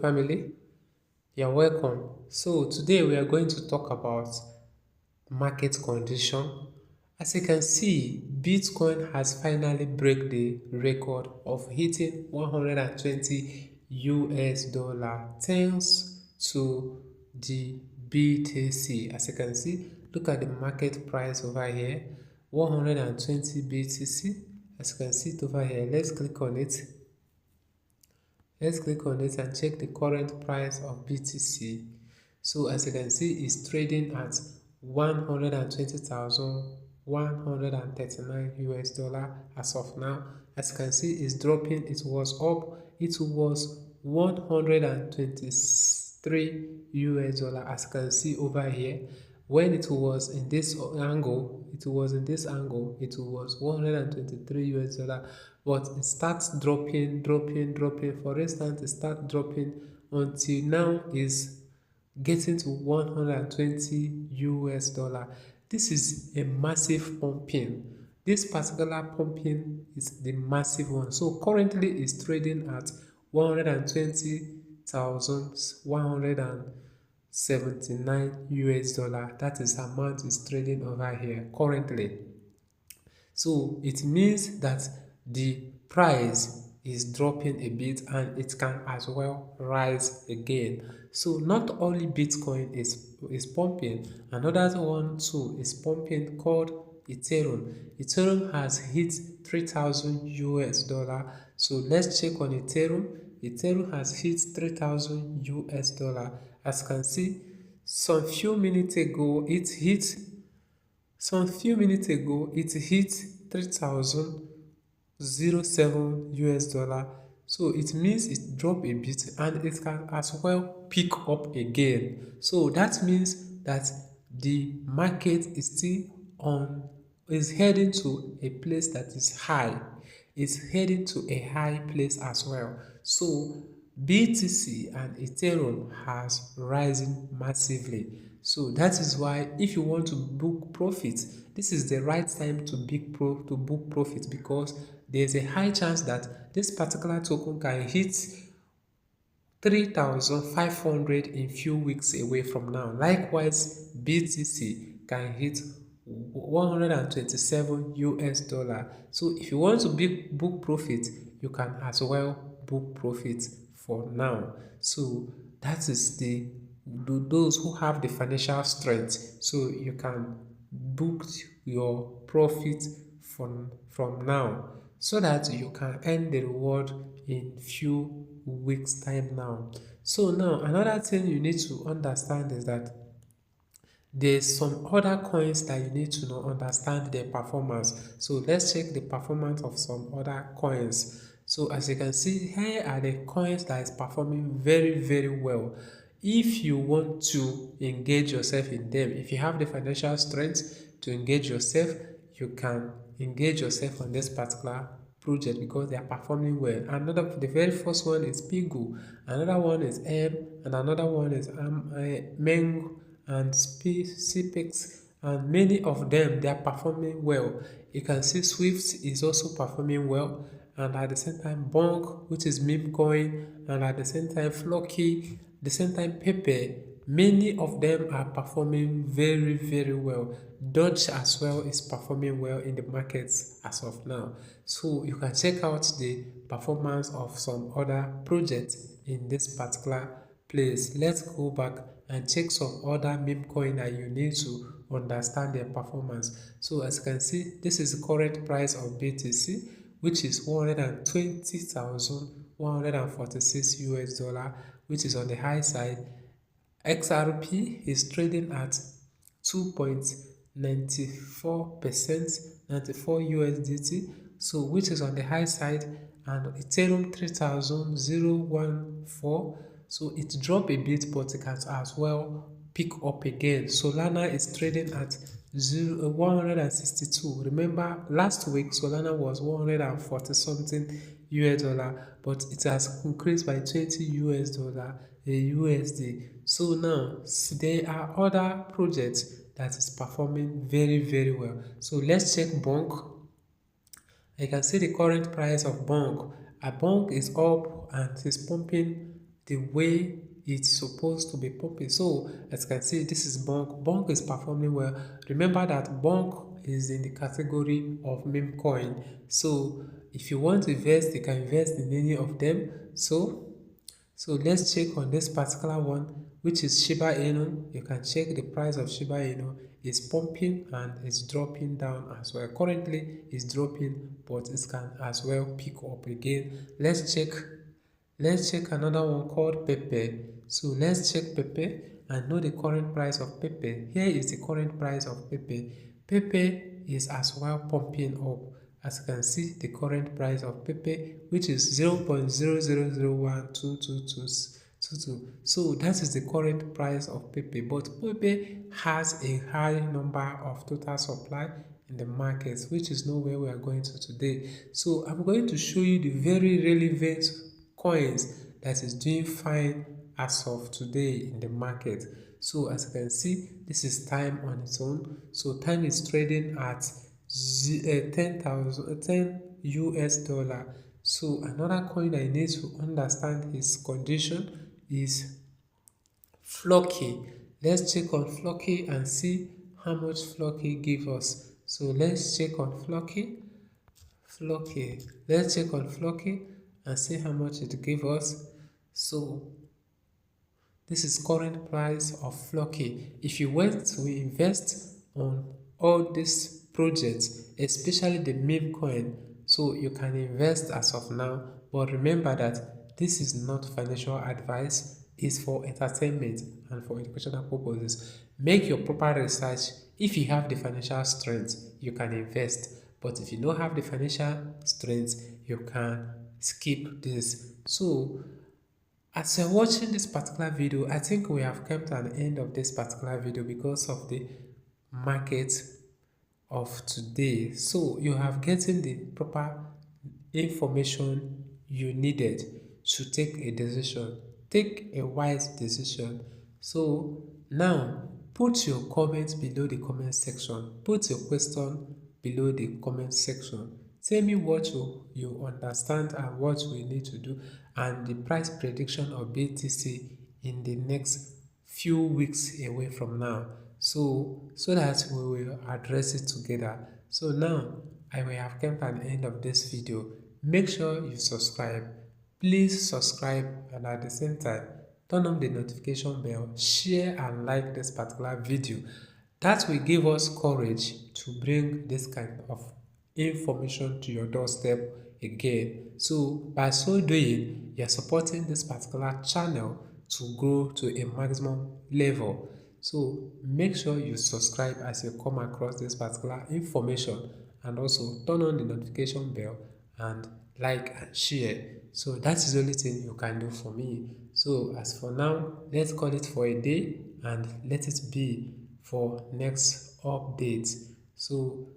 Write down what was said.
family. You're welcome. So today we are going to talk about market condition. As you can see, Bitcoin has finally break the record of hitting 120 US dollar thanks to the BTC. As you can see, look at the market price over here, 120 BTC. As you can see it over here, let's click on it. Let's click on it and check the current price of BTC. So as you can see, it's trading at 120,139 US dollar as of now. As you can see, it's dropping. It was up. It was 123 US dollar. As you can see over here, when it was in this angle, it was 123 US dollar, but it starts dropping. For instance, it starts dropping until now is getting to 120 US dollar. This is a massive pumping. This particular pumping is the massive one. So currently it's trading at 120,179 US dollar. That is the amount is trading over here currently. So it means that the price is dropping a bit and it can as well rise again. So not only Bitcoin is pumping, another one too is pumping called Ethereum. Ethereum has hit 3,000 US dollar. So let's check on Ethereum. Ethereum has hit 3,000 US dollar. As you can see, some few minutes ago it hit 3,007 US dollar. So it means it dropped a bit and it can as well pick up again. So that means that the market is heading to a place that is high. It's heading to a high place as well. So BTC and Ethereum has risen massively. So that is why if you want to book profit, this is the right time to book profit, because there's a high chance that this particular token can hit 3,500 in few weeks away from now. Likewise, BTC can hit 127 US dollar. So if you want to book profit, you can as well book profit for now. So that is those who have the financial strength. So you can book your profit from now, so that you can earn the reward in few weeks time now. So now another thing you need to understand is that there's some other coins that you need to understand their performance. So let's check the performance of some other coins. So as you can see, here are the coins that is performing very well. If you want to engage yourself in them, if you have the financial strength to engage yourself, you can engage yourself on this particular project because they are performing well. The very first one is Pigu, another one is M, and another one is Meng and CPEX, and many of them, they are performing well. You can see Swift is also performing well, and at the same time Bonk, which is meme coin, and at the same time Flocky, the same time Pepe. Many of them are performing very well. Dodge as well is performing well in the markets as of now. So you can check out the performance of some other projects in this particular place. Let's go back and check some other meme coin that you need to understand their performance. So as you can see, this is the current price of BTC, which is 120,146 US dollar, which is on the high side. XRP is trading at 2.94%, 94 USDT, so which is on the high side, and Ethereum 3,014. So it dropped a bit, but it can as well pick up again. Solana is trading at 162. Remember last week Solana was 140 something US dollar, but it has increased by 20 US dollar a USD. So now there are other projects that is performing very well. So let's check Bonk. You can see the current price of Bonk. A Bonk is up and is pumping the way it's supposed to be pumping. So as you can see, this is Bonk. Bonk is performing well. Remember that Bonk is in the category of meme coin. So if you want to invest, you can invest in any of them. So let's check on this particular one, which is Shiba Inu. You can check the price of Shiba Inu. It's pumping and it's dropping down as well. Currently, it's dropping, but it can as well pick up again. Let's check another one called Pepe. So let's check Pepe and know the current price of Pepe. Here is the current price of Pepe. Pepe is as well pumping up. As you can see, the current price of Pepe, which is 0.00012222. So that is the current price of Pepe. But Pepe has a high number of total supply in the market, which is not where we are going to today. So I'm going to show you the very relevant coins that is doing fine as of today in the market. So as you can see, this is time on its own. So time is trading at 10 US dollar. So another coin I need to understand his condition is Flocky. Let's check on Flocky and see how much Flocky give us. So let's check on Flocky. Let's check on Flocky and see how much it give us. So this is current price of Flocky. If you want to invest on all these projects, especially the meme coin, so you can invest as of now. But remember that this is not financial advice. It's for entertainment and for educational purposes. Make your proper research. If you have the financial strength, you can invest. But if you don't have the financial strength, you can skip this. So as you're watching this particular video, I think we have come to an end of this particular video because of the market of today. So you have gotten the proper information you needed to take a decision. Take a wise decision. So now put your comments below the comment section. Put your question below the comment section. Tell me what you understand and what we need to do and the price prediction of BTC in the next few weeks away from now. So that we will address it together. So now I will have come to an end of this video. Make sure you subscribe. Please subscribe and at the same time turn on the notification bell, share and like this particular video. That will give us courage to bring this kind of information to your doorstep again. So by so doing, you're supporting this particular channel to grow to a maximum level. So make sure you subscribe as you come across this particular information and also turn on the notification bell and like and share. So that is the only thing you can do for me. So as for now, let's call it for a day and let it be for next updates. So